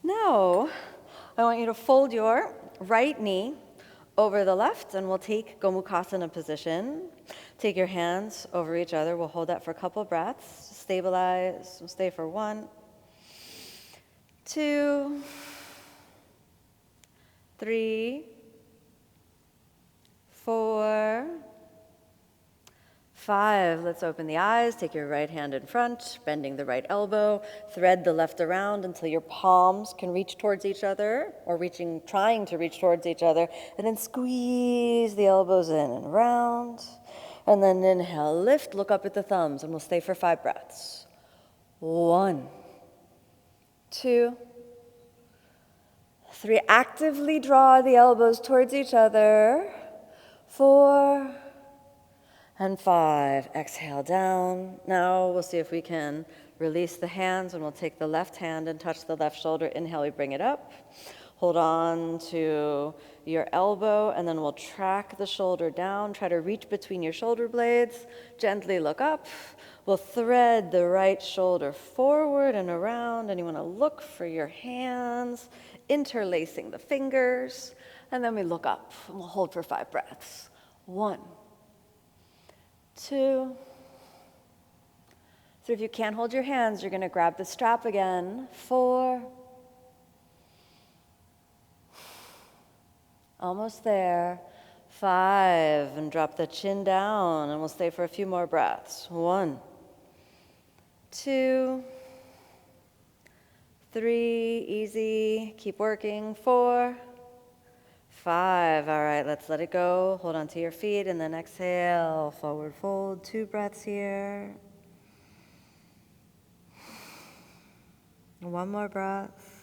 Now, I want you to fold your right knee over the left, and we'll take Gomukhasana position. Take your hands over each other. We'll hold that for a couple breaths. Stabilize. We'll stay for 1, 2, 3, 4, 5. Let's open the eyes. Take your right hand in front, bending the right elbow. Thread the left around until your palms can reach towards each other, or trying to reach towards each other. And then squeeze the elbows in and round. And then inhale, lift, look up at the thumbs, and we'll stay for 5 breaths. 1, 2, 3. Actively draw the elbows towards each other. 4, and 5. Exhale down. Now we'll see if we can release the hands, and we'll take the left hand and touch the left shoulder. Inhale, we bring it up. Hold on to your elbow, and then we'll track the shoulder down. Try to reach between your shoulder blades. Gently look up. We'll thread the right shoulder forward and around, and you want to look for your hands, interlacing the fingers, and then we look up, and we'll hold for 5 breaths. 1, 2, 3. If you can't hold your hands, you're going to grab the strap again. 4. Almost there. 5. And drop the chin down, and we'll stay for a few more breaths. 1, 2, 3. Easy. Keep working. 4, 5. All right, let's let it go. Hold on to your feet, and then exhale. Forward fold. 2 breaths here. 1 more breath.